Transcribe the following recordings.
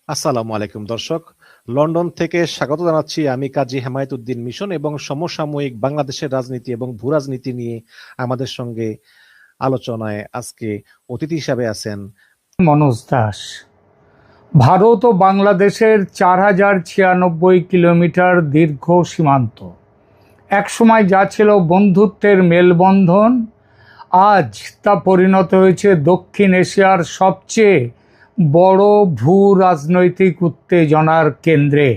আসসালামু আলাইকুম দর্শক। লন্ডন থেকে স্বাগত জানাচ্ছি আমি কাজী হেমায়েতুদ্দিন মিশন এবং সমসাময়িক বাংলাদেশের রাজনীতি এবং ভূরাজনীতি নিয়ে আমাদের সঙ্গে আলোচনায় আজকে অতিথি হিসাবে আছেন মনোজ দাস। ভারত ও বাংলাদেশের 4096 কিলোমিটার দীর্ঘ সীমান্ত একসময় যা ছিল বন্ধুত্বের মেলবন্ধন, আজ তা পরিণত হয়েছে দক্ষিণ এশিয়ার সবচেয়ে বড় ভূ রাজনৈতিক উত্তেজনার কেন্দ্রে।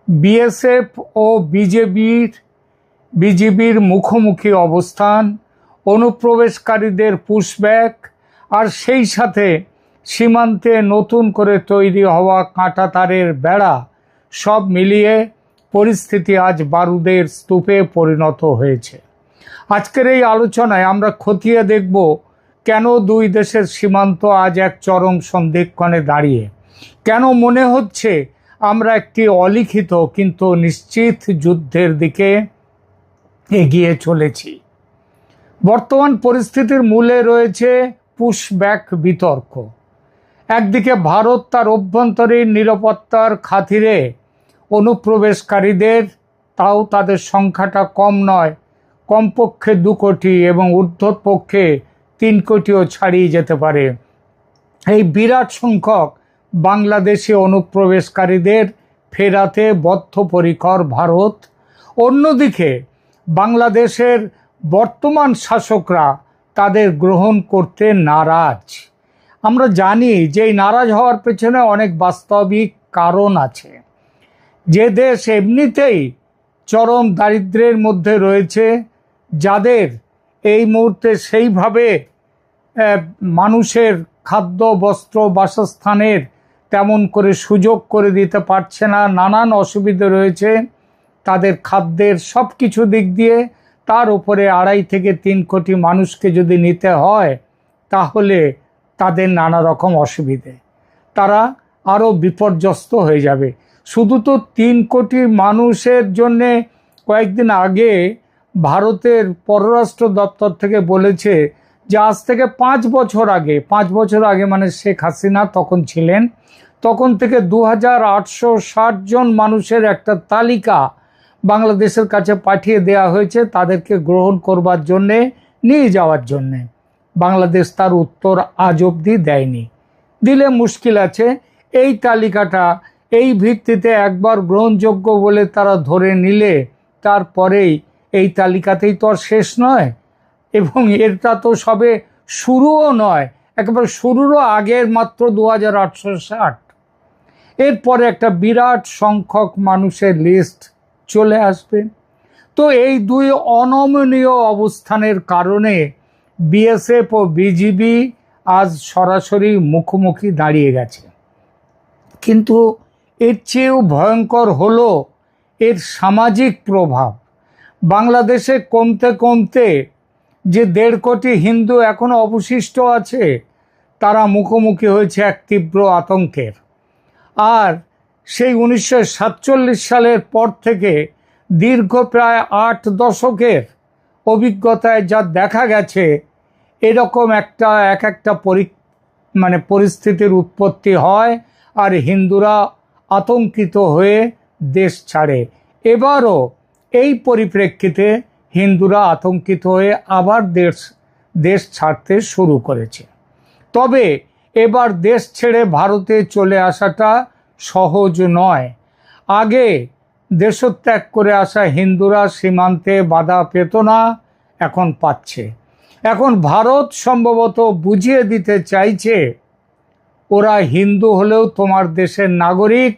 বিএসএফ ও বিজিবির মুখোমুখি অবস্থান, অনুপ্রবেশকারীদের পুশব্যাক, আর সেই সাথে সীমান্তে নতুন করে তৈরি হওয়া কাঁটাতারের বেড়া, সব মিলিয়ে পরিস্থিতি আজ বারুদের স্তূপে পরিণত হয়েছে। আজকের এই আলোচনায় আমরা খতিয়ে দেখব কেন দুই দেশের সীমান্ত আজ এক চরম সন্ধিক্ষণে দাঁড়িয়ে, কেন মনে হচ্ছে আমরা একটি অলিখিত কিন্তু নিশ্চিত যুদ্ধের দিকে এগিয়ে চলেছি। বর্তমান পরিস্থিতির মূলে রয়েছে পুশব্যাক বিতর্ক। একদিকে ভারত তার অভ্যন্তরীণ নিরাপত্তার খাতিরে অনুপ্রবেশকারীদের, তাও তাদের সংখ্যাটা কম নয়, কমপক্ষে 2 কোটি এবং ঊর্ধ্বপক্ষে 3 কোটিও ছাড়িয়ে যেতে পারে, এই বিরাট সংখ্যক বাংলাদেশি অনুপ্রবেশকারীদের ফেরাতে বদ্ধপরিকর ভারত। অন্যদিকে বাংলাদেশের বর্তমান শাসকরা তাদের গ্রহণ করতে নারাজ। আমরা জানি যে এই নারাজ হওয়ার পেছনে অনেক বাস্তবিক কারণ আছে। যে দেশ এমনিতেই চরম দারিদ্র্যের মধ্যে রয়েছে, যাদের এই মুহূর্তে সেইভাবে মানুষের খাদ্য, বস্ত্র, বাসস্থানের তেমন করে সুযোগ করে দিতে পারছে না, নানান অসুবিধে রয়েছে তাদের খাদ্যের সব কিছু দিক দিয়ে, তার উপরে 2.5 থেকে 3 কোটি মানুষকে যদি নিতে হয় তাহলে তাদের নানা রকম অসুবিধে, তারা আরও বিপর্যস্ত হয়ে যাবে। শুধু তো 3 কোটি মানুষের জন্যে কয়েকদিন আগে ভারতের পররাষ্ট্র দপ্তর থেকে বলেছে যে আজ থেকে 5 বছর আগে মানে শেখ হাসিনা তখন ছিলেন, তখন থেকে 2860 জন মানুষের একটা তালিকা বাংলাদেশের কাছে পাঠিয়ে দেওয়া হয়েছে তাদেরকে গ্রহণ করবার জন্যে, নিয়ে যাওয়ার জন্যে। বাংলাদেশ তার উত্তর আজ অবধি দেয়নি। দিলে মুশকিল আছে। এই তালিকাটা এই ভিত্তিতে একবার গ্রহণযোগ্য বলে তারা ধরে নিলে তারপরেই এই তালিকাতেই তো আর শেষ নয়, এবং এটা তো সবে শুরুও নয়, একেবারে শুরুরও আগের মাত্র 2860। এরপরে একটা বিরাট সংখ্যক মানুষের লিস্ট চলে আসবে। তো এই দুই অনমনীয় অবস্থানের কারণে বিএসএফ ও বিজিবি আজ সরাসরি মুখোমুখি দাঁড়িয়ে গেছে। কিন্তু এর চেয়েও ভয়ঙ্কর হলো এর সামাজিক প্রভাব। বাংলাদেশে কমতে কমতে যে 1.5 কোটি হিন্দু এখনো অবশিষ্ট আছে, তারা মুখোমুখি হয়েছে এক তীব্র আতঙ্কের। আর সেই 1947 সালের পর থেকে দীর্ঘ প্রায় 8 দশকের অভিজ্ঞতায় যা দেখা গেছে, এরকম একটা পরিস্থিতির উৎপত্তি হয় আর হিন্দুরা আতঙ্কিত হয়ে দেশ ছাড়ে। এবারও এই পরিপ্রেক্ষিতে হিন্দুরা আতঙ্কিত হয়ে আবার দেশ ছাড়তে শুরু করেছে। তবে এবার দেশ ছেড়ে ভারতে চলে আসাটা সহজ নয়। আগে দেশত্যাগ করে আসা হিন্দুরা সীমান্তে বাধা পেত না, এখন পাচ্ছে। এখন ভারত সম্ভবত বুঝিয়ে দিতে চাইছে ওরা হিন্দু হলেও তোমার দেশের নাগরিক,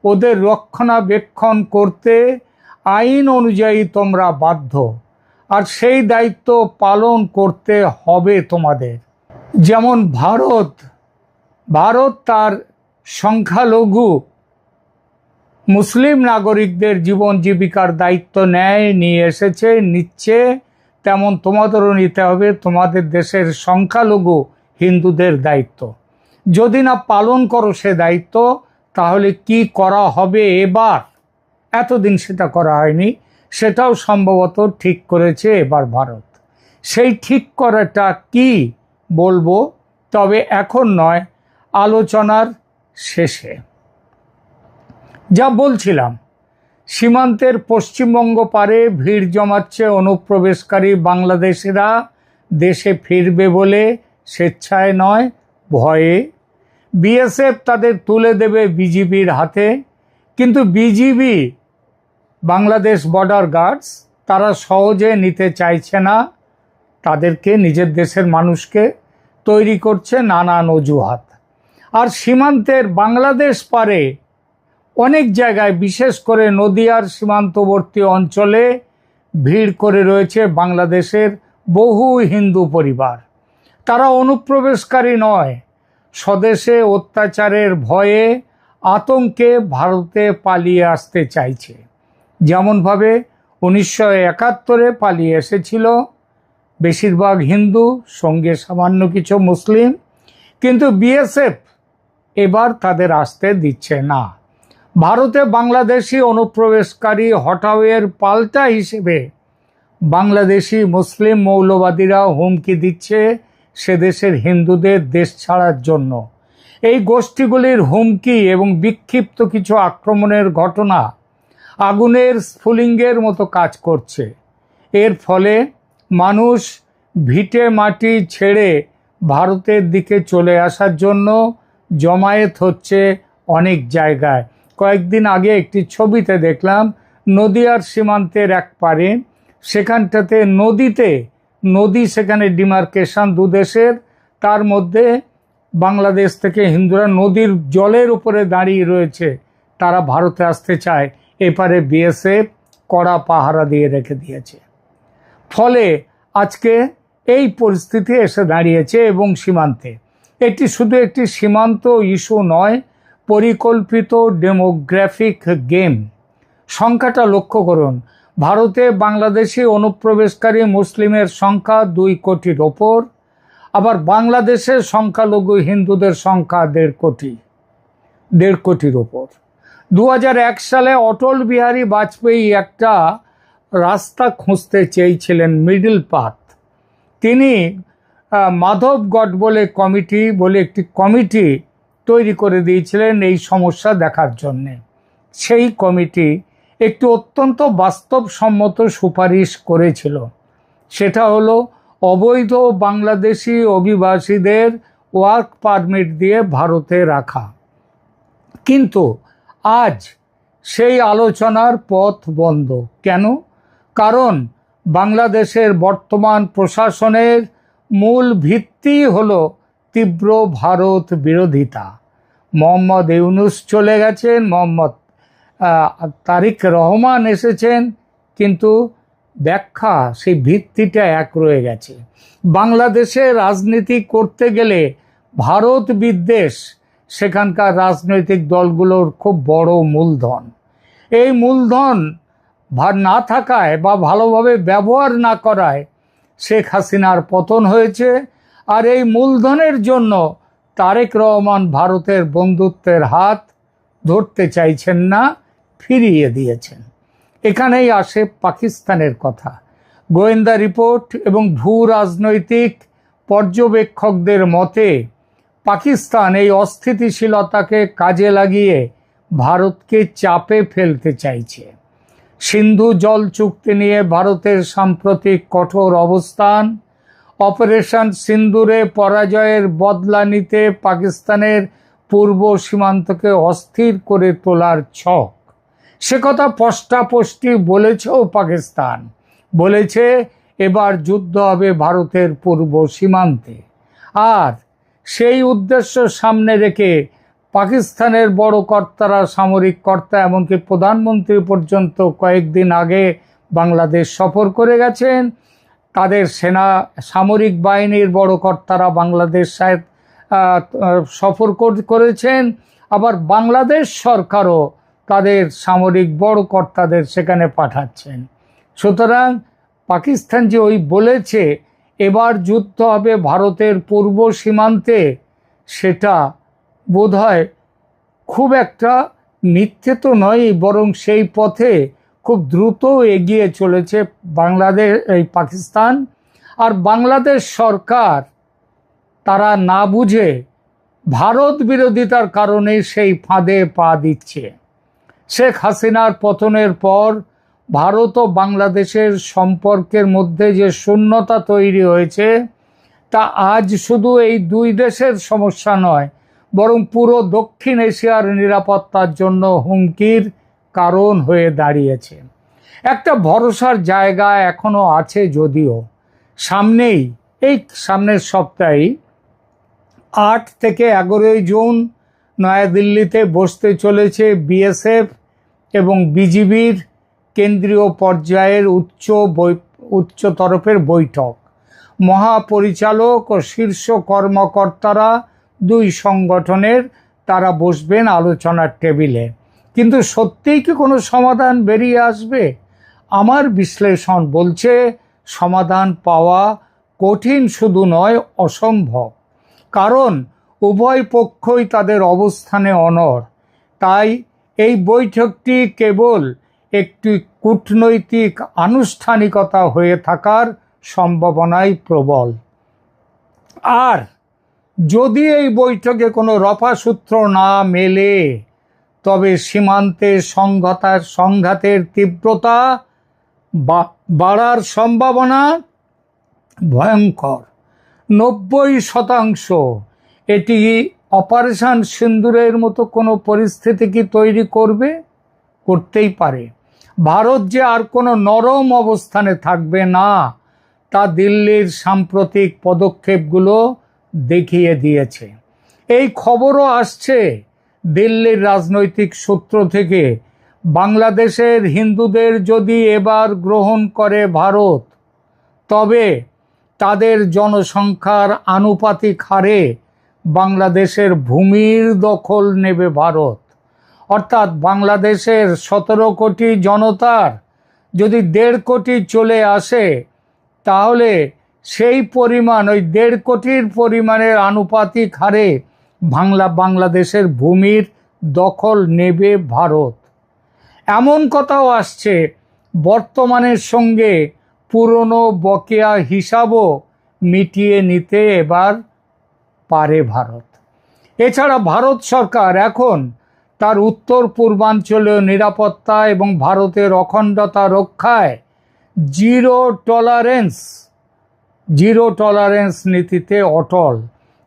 ওদের রক্ষণাবেক্ষণ করতে আইন অনুযায়ী তোমরা বাধ্য, আর সেই দায়িত্ব পালন করতে হবে তোমাদের। যেমন ভারত তার সংখ্যালঘু মুসলিম নাগরিকদের জীবন জীবিকার দায়িত্ব নিয়ে এসেছে, নিচ্ছে, তেমন তোমাদেরও নিতে হবে তোমাদের দেশের সংখ্যালঘু হিন্দুদের দায়িত্ব। যদি না পালন করো সে দায়িত্ব, তাহলে কি করা হবে এবার? এতদিন সেটা করা হয়নি, সেটাও সম্ভবত ঠিক করেছে এবার ভারত। সেই ঠিক করাটা কি বলবো, তবে এখন নয়, আলোচনার শেষে। যা বলছিলাম, সীমান্তের পশ্চিমবঙ্গ পারে ভিড় জমাচ্ছে অনুপ্রবেশকারী বাংলাদেশিরা দেশে ফিরবে বলে, স্বেচ্ছায় নয়, ভয়ে। বিএসএফ তাদের তুলে দেবে বিজিবির হাতে, কিন্তু বিজিবি, বাংলাদেশ বর্ডার গার্ডস, তারা সহজে নিতে চাইছে না। তাদেরকে, নিজের দেশের মানুষকে তৈরি করছে নানান অজুহাত। আর সীমান্তের বাংলাদেশ পারে অনেক জায়গায়, বিশেষ করে নদিয়ার সীমান্তবর্তী অঞ্চলে ভিড় করে রয়েছে বাংলাদেশের বহু হিন্দু পরিবার। তারা অনুপ্রবেশকারী নয়, স্বদেশে অত্যাচারের ভয়ে, আতঙ্কে ভারতে পালিয়ে আসতে চাইছে। যেমনভাবে 1971-এ পালিয়ে এসেছিল বেশিরভাগ হিন্দু, সঙ্গে সামান্য কিছু মুসলিম, কিন্তু বিএসএফ এবার তাদের আসতে দিচ্ছে না। ভারতে বাংলাদেশি অনুপ্রবেশকারী হটাওয়ের পাল্টা হিসেবে বাংলাদেশি মুসলিম মৌলবাদীরা হুমকি দিচ্ছে সেদেশের হিন্দুদের দেশ ছাড়ার জন্য। এই গোষ্ঠীগুলির হুমকি এবং বিক্ষিপ্ত কিছু আক্রমণের ঘটনা আগুনের স্ফুলিঙ্গের মতো কাজ করছে। এর ফলে মানুষ ভিটে মাটি ছেড়ে ভারতের দিকে চলে আসার জন্য জমায়েত হচ্ছে অনেক জায়গায়। কয়েকদিন আগে একটি ছবিতে দেখলাম নদিয়ার সীমান্তের এক পারে, সেখানটাতে নদী, সেখানে ডিমার্কেশন দুদেশের, তার মধ্যে বাংলাদেশ থেকে হিন্দুরা নদীর জলের উপরে দাঁড়িয়ে রয়েছে, তারা ভারতে আসতে চায়। এপারে বিএসএফ কড়া পাহারা দিয়ে রেখে দিয়েছে। ফলে আজকে এই পরিস্থিতি এসে দাঁড়িয়েছে। এবং সীমান্তে এটি শুধু একটি সীমান্ত ইস্যু নয়, পরিকল্পিত ডেমোগ্রাফিক গেম। সংখ্যাটা লক্ষ্য করুন, ভারতে বাংলাদেশি অনুপ্রবেশকারী মুসলিমের সংখ্যা 2 কোটির ওপর, আবার বাংলাদেশের সংখ্যালঘু হিন্দুদের সংখ্যা 1.5 কোটির ওপর। 2001 সালে অটল বিহারী বাজপেয়ী একটা রাস্তা খুঁজতে চেয়েছিলেন, মিডল পাথ। তিনি মাধবগড় বলে একটি কমিটি তৈরি করে দিয়েছিলেন এই সমস্যা দেখার জন্যে। সেই কমিটি একটি অত্যন্ত বাস্তবসম্মত সুপারিশ করেছিল, সেটা হলো অবৈধ বাংলাদেশি অভিবাসীদের ওয়ার্ক পারমিট দিয়ে ভারতে রাখা। কিন্তু আজ সেই আলোচনার পথ বন্ধ। কেন? কারণ বাংলাদেশের বর্তমান প্রশাসনের মূল ভিত্তি হলো তীব্র ভারত বিরোধিতা। মোহাম্মদ ইউনূস চলে গেছেন, মোহাম্মদ তারেক রহমান এসেছেন, কিন্তু ব্যাখ্যা, সেই ভিত্তিটা এক রয়ে গেছে। বাংলাদেশে রাজনীতি করতে গেলে ভারত বিদ্বেষ সেখানকার রাজনৈতিক দলগুলোর খুব বড় মূলধন। এই মূলধন না থাকায় বা ভালোভাবে ব্যবহার না করায় শেখ হাসিনার পতন হয়েছে। আর এই মূলধনের জন্য তারেক রহমান ভারতের বন্ধুত্বের হাত ধরতে চাইছেন না, ফিরিয়ে দিয়েছেন। এখানেই আসে পাকিস্তানের কথা। গোয়েন্দা রিপোর্ট এবং ভূ রাজনৈতিক পর্যবেক্ষকদের মতে পাকিস্তান এই অস্থিতিশীলতাকে কাজে লাগিয়ে ভারতকে চাপে ফেলতে চাইছে। সিন্ধু জল চুক্তি নিয়ে ভারতের সাম্প্রতিক কঠোর অবস্থান, অপারেশন সিন্দুরে পরাজয়ের বদলা নিতে পাকিস্তানের পূর্ব সীমান্তকে অস্থির করে তোলার ছক, সে কথা স্পষ্টই বলেছেও পাকিস্তান। বলেছে এবার যুদ্ধ হবে ভারতের পূর্ব সীমান্তে। আর সেই উদ্দেশ্য সামনে রেখে পাকিস্তানের বড় কর্তারা, সামরিক কর্তা, এমনকি প্রধানমন্ত্রী পর্যন্ত কয়েকদিন আগে বাংলাদেশ সফর করে গেছেন। তাদের সামরিক বাহিনীর বড় কর্তারা বাংলাদেশ সফর করেছেন। আবার বাংলাদেশ সরকারও তাদের সামরিক বড় কর্তাদের সেখানে পাঠাচ্ছেন। সুতরাং পাকিস্তান যে বলেছে এবার যুদ্ধ হবে ভারতের পূর্ব সীমান্তে, সেটা বোধহয় খুব একটা মিথ্যে তো নয়, বরং সেই পথে খুব দ্রুত এগিয়ে চলেছে পাকিস্তান। আর বাংলাদেশ সরকার তারা না বুঝে ভারত বিরোধিতার কারণে সেই ফাঁদে পা দিচ্ছে। শেখ হাসিনার পতনের পর ভারত ও বাংলাদেশের সম্পর্কের মধ্যে যে শূন্যতা তৈরি হয়েছে, তা আজ শুধু এই দুই দেশের সমস্যা নয়, বরং পুরো দক্ষিণ এশিয়ার নিরাপত্তার জন্য হুমকির কারণ হয়ে দাঁড়িয়েছে। একটা ভরসার জায়গা এখনো আছে, যদিও সামনের সপ্তাহে 8 থেকে 11 জুন নয়াদিল্লিতে বসতে চলেছে বিএসএফ এবং বিজিবির কেন্দ্রীয় পর্যায়ের উচ্চ তরফের বৈঠক। মহাপরিচালক ও শীর্ষ কর্মকর্তারা দুই সংগঠনের তারা বসবেন আলোচনার টেবিলে। কিন্তু সত্যিই কি কোনো সমাধান বেরিয়ে আসবে? আমার বিশ্লেষণ বলছে সমাধান পাওয়া কঠিন শুধু নয়, অসম্ভব। কারণ উভয় পক্ষই তাদের অবস্থানে অনড়। তাই এই বৈঠকটি কেবল একটি কূটনৈতিক আনুষ্ঠানিকতা হয়ে থাকার সম্ভাবনাই প্রবল। আর যদি এই বৈঠকে কোনো রফাসূত্র না মেলে, তবে সীমান্তে সংঘাতের তীব্রতা বাড়ার সম্ভাবনা ভয়ঙ্কর। 90% এটি অপারেশন সিন্দুরের মতো কোনো পরিস্থিতি কি তৈরি করতেই পারে। ভারত যে আর কোনো নরম অবস্থানে থাকবে না, তা দিল্লির সাম্প্রতিক পদক্ষেপগুলো দেখিয়ে দিয়েছে। এই খবরও আসছে দিল্লির রাজনৈতিক সূত্র থেকে, বাংলাদেশের হিন্দুদের যদি এবার গ্রহণ করে ভারত, তবে তাদের জনসংখ্যার আনুপাতিক হারে বাংলাদেশের ভূমির দখল নেবে ভারত। অর্থাৎ বাংলাদেশের 17 কোটি জনতার যদি 1.5 কোটি চলে আসে, তাহলে সেই পরিমাণ, ওই 1.5 কোটির পরিমাণের আনুপাতিক হারে বাংলাদেশের ভূমির দখল নেবে ভারত। এমন কথাও আসছে বর্তমানের সঙ্গে পুরনো বকেয়া হিসাবও মিটিয়ে নিতে এবার পারে ভারত। এছাড়া ভারত সরকার এখন তার উত্তর পূর্বাঞ্চলীয় নিরাপত্তা এবং ভারতের অখণ্ডতা রক্ষায় জিরো টলারেন্স নীতিতে অটল।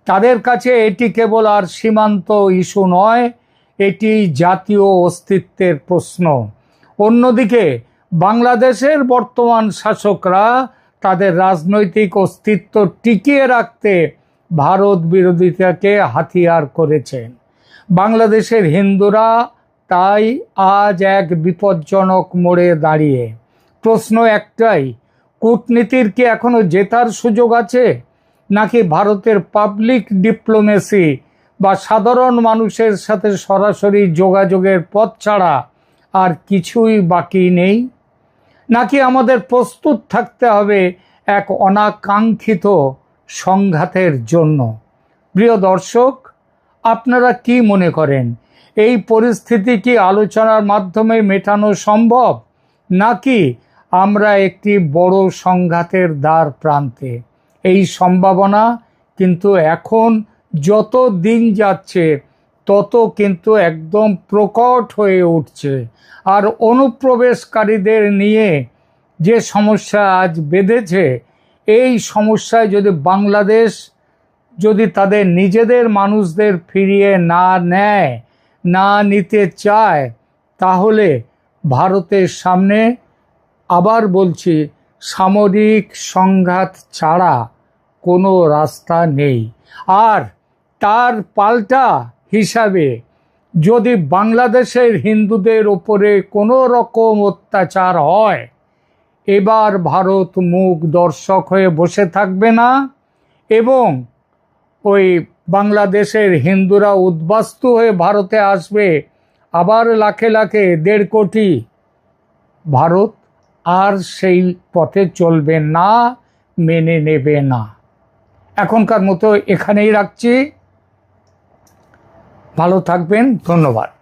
তাদের কাছে এটি কেবল আর সীমান্ত ইস্যু নয়, এটি জাতীয় অস্তিত্বের প্রশ্ন। অন্যদিকে বাংলাদেশের বর্তমান শাসকরা তাদের রাজনৈতিক অস্তিত্ব টিকিয়ে রাখতে ভারত বিরোধিতাকে হাতিয়ার করেছেন। বাংলাদেশের হিন্দুরা তাই আজ এক বিপজ্জনক মোড়ে দাঁড়িয়ে। প্রশ্ন একটাই, কূটনীতির কি এখনো জেতার সুযোগ আছে, নাকি ভারতের পাবলিক ডিপ্লোমেসি বা সাধারণ মানুষের সাথে সরাসরি যোগাযোগের পথ ছাড়া আর কিছুই বাকি নেই? নাকি আমাদের প্রস্তুত থাকতে হবে এক অনাকাঙ্ক্ষিত সংঘাতের জন্য? প্রিয় দর্শক, আপনারা কি মনে করেন, এই পরিস্থিতি কি আলোচনার মাধ্যমে মেটানো সম্ভব, নাকি আমরা একটি বড় সংঘাতের দ্বার প্রান্তে? এই সম্ভাবনা কিন্তু এখন যত দিন যাচ্ছে তত কিন্তু একদম প্রকট হয়ে উঠছে। আর অনুপ্রবেশকারীদের নিয়ে যে সমস্যা আজ বেঁধেছে, এই সমস্যায় যদি বাংলাদেশ যদি তাদের নিজেদের মানুষদের ফিরিয়ে না নিতে চায়, তাহলে ভারতের সামনে, আবার বলছি, সামরিক সংঘাত ছাড়া কোনো রাস্তা নেই। আর তার পাল্টা হিসাবে যদি বাংলাদেশের হিন্দুদের ওপরে কোনো রকম অত্যাচার হয়, এবার ভারত মুখ দর্শক হয়ে বসে থাকবে না এবং ওই বাংলাদেশের হিন্দুরা উদ্বাস্তু হয়ে ভারতে আসবে। আবার লাখে লাখে 1.5 কোটি, ভারত আর সেই পথে চলবে না, মেনে নেবে না। এখনকার মতো এখানেই রাখছি। ভালো থাকবেন, ধন্যবাদ।